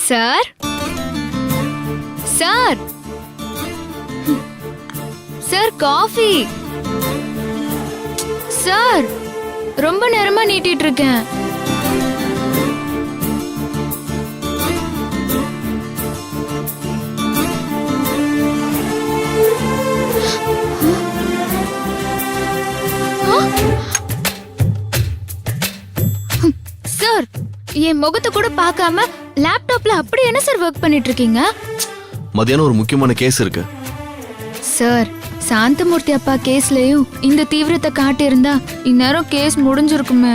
Sir sir sir coffee sir ரொம்ப நேரமா நீட்டிட்டு இருக்கேன். சார் என் முகத்தை கூட பார்க்காம லேப்டாப்ல அப்படி என்ன சார் ஒர்க் பண்ணிட்டு இருக்கீங்க? மதியானம் ஒரு முக்கியமான கேஸ் இருக்கு. சார் சாந்தமூர்த்தி அப்பா கேஸ்லயும் இந்த தீவிரத்தை காட்டியிருந்தா இந்நேரம் கேஸ் முடிஞ்சிருக்குமே.